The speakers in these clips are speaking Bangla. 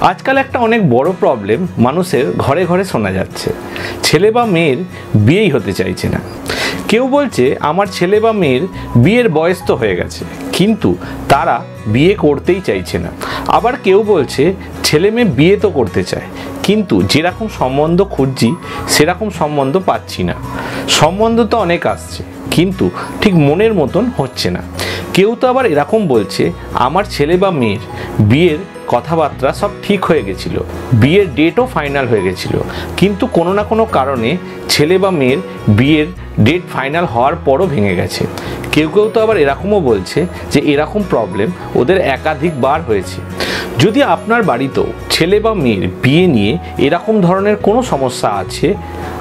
আজকাল একটা অনেক বড় প্রবলেম মানুষের ঘরে ঘরে শোনা যাচ্ছে, ছেলে বা মেয়ের বিয়েই হতে চাইছে না। কেউ বলছে আমার ছেলে বা মেয়ের বিয়ের বয়স তো হয়ে গেছে, কিন্তু তারা বিয়ে করতেই চাইছে না। আবার কেউ বলছে ছেলে মেয়ে বিয়ে তো করতে চায়, কিন্তু যেরকম সম্বন্ধ খুঁজছি সেরকম সম্বন্ধ পাচ্ছি না। সম্বন্ধ তো অনেক আসছে, কিন্তু ঠিক মনের মতন হচ্ছে না। কেউ তো আবার এরকম বলছে আমার ছেলে বা মেয়ের বিয়ের কথাবার্তা সব ঠিক হয়ে গেছিল, বিয়ের ডেটও ফাইনাল হয়ে গেছিল, কিন্তু কোনো না কোনো কারণে ছেলে বা মেয়ের বিয়ের ডেট ফাইনাল হওয়ার পরও ভেঙে গেছে। কেউ কেউ তো আবার এরকমও বলছে যে এরকম প্রবলেম ওদের একাধিকবার হয়েছে। যদি আপনার বাড়িতেও ছেলে বা মেয়ের বিয়ে নিয়ে এরকম ধরনের কোনো সমস্যা আছে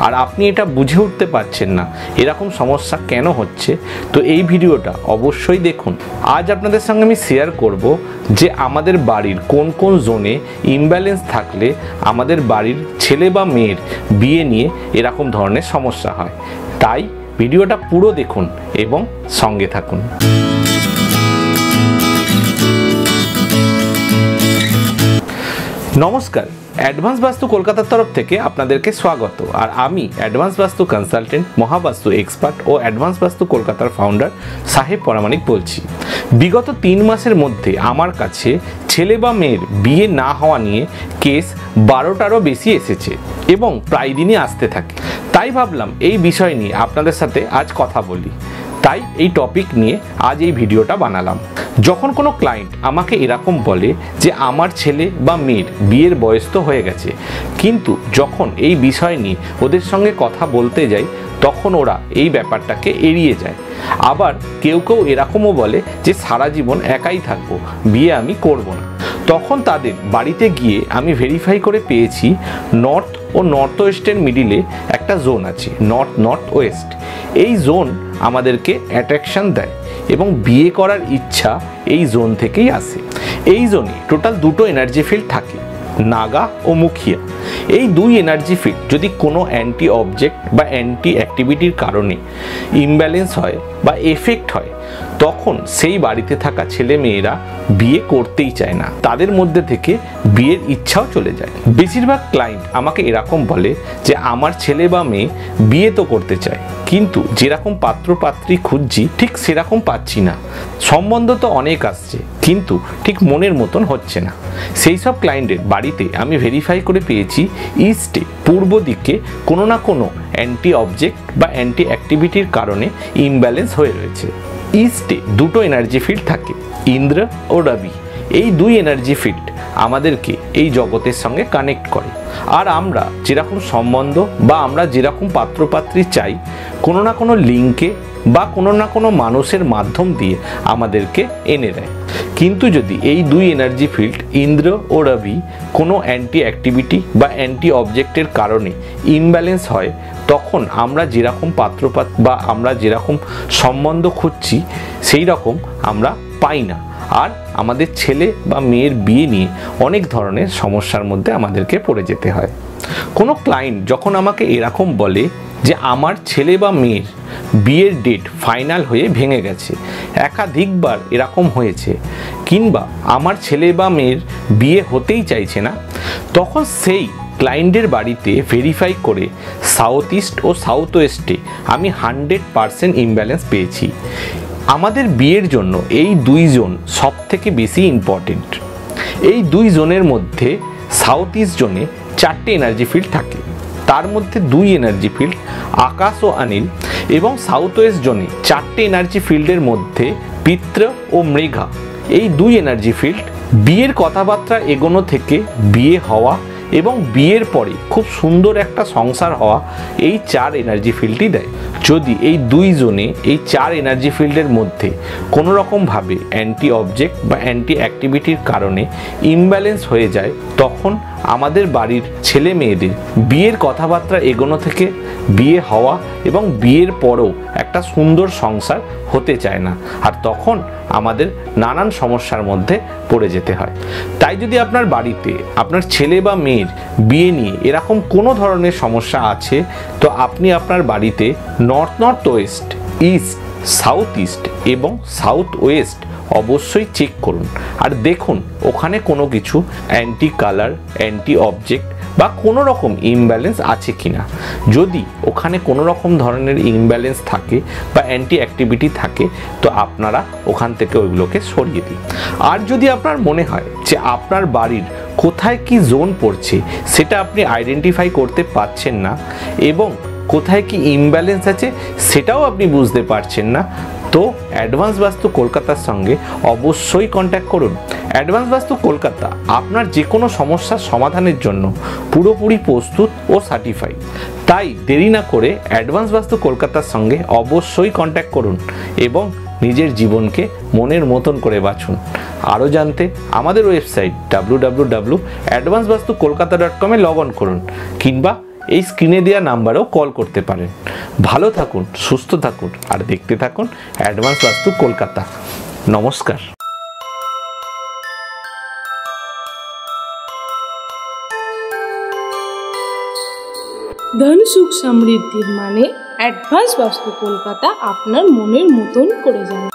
আর আপনি এটা বুঝে উঠতে পারছেন না এরকম সমস্যা কেন হচ্ছে, তো এই ভিডিওটা অবশ্যই দেখুন। আজ আপনাদের সঙ্গে আমি শেয়ার করব যে আমাদের বাড়ির কোন কোন জোনে ইমব্যালেন্স থাকলে আমাদের বাড়ির ছেলে বা মেয়ের বিয়ে নিয়ে এরকম ধরনের সমস্যা হয়। তাই ভিডিওটা পুরো দেখুন এবং সঙ্গে থাকুন। নমস্কার, অ্যাডভান্স বাস্তু কলকাতার তরফ থেকে আপনাদেরকে স্বাগত। আর আমি অ্যাডভান্স বাস্তু কনসালটেন্ট, মহাবাস্তু এক্সপার্ট ও অ্যাডভান্স বাস্তু কলকাতার ফাউন্ডার সাহেব পরামানিক বলছি। বিগত 3 মাসের মধ্যে আমার কাছে ছেলে বা মেয়ের বিয়ে না হওয়া নিয়ে কেস 12টারও বেশি এসেছে এবং প্রায় দিনই আসতে থাকে। তাই ভাবলাম এই বিষয় নিয়ে আপনাদের সাথে আজ কথা বলি। তাই এই টপিক নিয়ে আজ এই ভিডিওটা বানালাম। যখন কোনো ক্লায়েন্ট আমাকে এরকম বলে যে আমার ছেলে বা মেয়ের বিয়ের বয়স তো হয়ে গেছে, কিন্তু যখন এই বিষয় নিয়ে ওদের সঙ্গে কথা বলতে যাই তখন ওরা এই ব্যাপারটাকে এড়িয়ে যায়। আবার কেউ কেউ এরকমও বলে যে সারা জীবন একাই থাকবো, বিয়ে আমি করব না। তখন তাদের বাড়িতে গিয়ে আমি ভেরিফাই করে পেয়েছি নর্থ ও নর্থ ওয়েস্টের মিডিলে একটা জোন আছে, নর্থ ওয়েস্ট। এই জোন আমাদেরকে অ্যাট্রাকশন দেয় এবং বিয়ে করার ইচ্ছা এই জোন থেকেই আসে। এই জোনে টোটাল 2টো এনার্জি ফিল্ড থাকে, নাগা ও মুখিয়া। এই 2 এনার্জি ফিল্ড যদি কোনো অ্যান্টি অবজেক্ট বা অ্যান্টি অ্যাক্টিভিটির কারণে ইমব্যালেন্স হয় বা এফেক্ট হয়, তখন সেই বাড়িতে থাকা ছেলে মেয়েরা বিয়ে করতেই চায় না, তাদের মধ্যে থেকে বিয়ের ইচ্ছাও চলে যায়। বেশিরভাগ ক্লায়েন্ট আমাকে এরকম বলে যে আমার ছেলে বা মেয়ে বিয়ে তো করতে চায়, কিন্তু যেরকম পাত্র পাত্রী খুঁজছি ঠিক সেরকম পাচ্ছি না। সম্বন্ধ তো অনেক আসছে, কিন্তু ঠিক মনের মতন হচ্ছে না। সেই সব ক্লায়েন্টের বাড়িতে আমি ভেরিফাই করে পেয়েছি ইস্টে, পূর্ব দিকে কোনো না কোনো অ্যান্টি অবজেক্ট বা অ্যান্টি অ্যাক্টিভিটির কারণে ইমব্যালেন্স হয়ে রয়েছে। ইস্টে 2টো এনার্জি ফিল্ড থাকে, ইন্দ্র ও রবি। এই 2 এনার্জি ফিল্ড আমাদেরকে এই জগতের সঙ্গে কানেক্ট করে। আর আমরা যেরকম সম্বন্ধ বা আমরা যেরকম পাত্রপাত্রী চাই, কোনো না কোনো লিঙ্কে বা কোনো না কোনো মানুষের মাধ্যম দিয়ে আমাদেরকে এনে দেয়। কিন্তু যদি এই 2 এনার্জি ফিল্ড ইন্দ্র ও রবি কোনো অ্যান্টি অ্যাক্টিভিটি বা অ্যান্টি অবজেক্টের কারণে ইমব্যালেন্স হয়, তখন আমরা যেরকম পাত্রপাত্র বা আমরা যেরকম সম্বন্ধ খুঁজছি সেই রকম আমরা পাই না। আর আমাদের ছেলে বা মেয়ের বিয়ে নিয়ে অনেক ধরনের সমস্যার মধ্যে আমাদেরকে পড়ে যেতে হয়। কোনো ক্লায়েন্ট যখন আমাকে এরকম বলে যে আমার ছেলে বা মেয়ের বিয়ের ডেট ফাইনাল হয়ে ভেঙে গেছে, একাধিকবার এরকম হয়েছে, কিংবা আমার ছেলে বা মেয়ের বিয়ে হতেই চাইছে না, তখন সেই ক্লায়েন্টের বাড়িতে ভেরিফাই করে সাউথ ইস্ট ও সাউথ ওয়েস্টে আমি 100% ইমব্যালেন্স পেয়েছি। আমাদের বিয়ের জন্য এই 2 জোন সব থেকে বেশি ইম্পর্টেন্ট। এই 2 জোনের মধ্যে সাউথ ইস্ট জোনে 4টে এনার্জি ফিল্ড থাকে, তার মধ্যে 2 এনার্জি ফিল্ড আকাশ ও অনিল, এবং সাউথ ওয়েস্ট জোনে 4টে এনার্জি ফিল্ডের মধ্যে পিত্র ও মৃগা। এই 2 এনার্জি ফিল্ড বিয়ের কথাবার্তা এগোনো থেকে বিয়ে হওয়া এবং বিয়ের পরে খুব সুন্দর একটা সংসার হওয়া, এই 4 এনার্জি ফিল্ডই দেয়। যদি এই 2 জোনে এই 4 এনার্জি ফিল্ডের মধ্যে কোনো রকমভাবে অ্যান্টি অবজেক্ট বা অ্যান্টি অ্যাক্টিভিটির কারণে ইমব্যালেন্স হয়ে যায়, তখন আমাদের বাড়ির ছেলে মেয়েদের বিয়ের কথাবার্তা এগোনো থেকে বিয়ে হওয়া এবং বিয়ের পরেও একটা সুন্দর সংসার হতে চায় না, আর তখন আমাদের নানান সমস্যার মধ্যে পড়ে যেতে হয়। তাই যদি আপনার বাড়িতে আপনার ছেলে বা মেয়ের বিয়ে নিয়ে এরকম কোনো ধরনের সমস্যা আছে, তো আপনি আপনার বাড়িতে north West, east, south east এবং সাউথ ওয়েস্ট অবশ্যই চেক করুন আর দেখুন ওখানে কোনো কিছু অ্যান্টি কালার, অ্যান্টি অবজেক্ট বা কোনো রকম ইমব্যালেন্স আছে কিনা। যদি ওখানে কোনো রকম ধরনের ইমব্যালেন্স থাকে বা অ্যান্টি অ্যাক্টিভিটি থাকে তো আপনারা ওখান থেকে ওইগুলোকে সরিয়ে দিন। আর যদি আপনার মনে হয় যে আপনার বাড়ির কোথায় কি জোন পড়ছে সেটা আপনি আইডেন্টিফাই করতে পারছেন না এবং কোথায় কি ইমব্যালেন্স আছে সেটাও আপনি বুঝতে পারছেন না, তো অ্যাডভান্স বাস্তু কলকাতার সঙ্গে অবশ্যই কন্ট্যাক্ট করুন। অ্যাডভান্স বাস্তু কলকাতা আপনার যে কোনো সমস্যার সমাধানের জন্য পুরোপুরি প্রস্তুত ও সার্টিফাইড। তাই দেরি না করে অ্যাডভান্স বাস্তু কলকাতার সঙ্গে অবশ্যই কন্ট্যাক্ট করুন এবং নিজের জীবনকে মনের মতন করে বাছুন। আরও জানতে আমাদের ওয়েবসাইট www.advancevastukolkata.com লগ অন করুন কিংবা এই স্ক্রিনে দেওয়া নাম্বারেও কল করতে পারেন। ভালো থাকুন, সুস্থ থাকুন আর দেখতে থাকুন অ্যাডভান্স বাস্তু কলকাতা। নমস্কার। ধন সুখ সমৃদ্ধির মানে অ্যাডভান্স বাস্তু কলকাতা আপনার মনের মতন করে যান।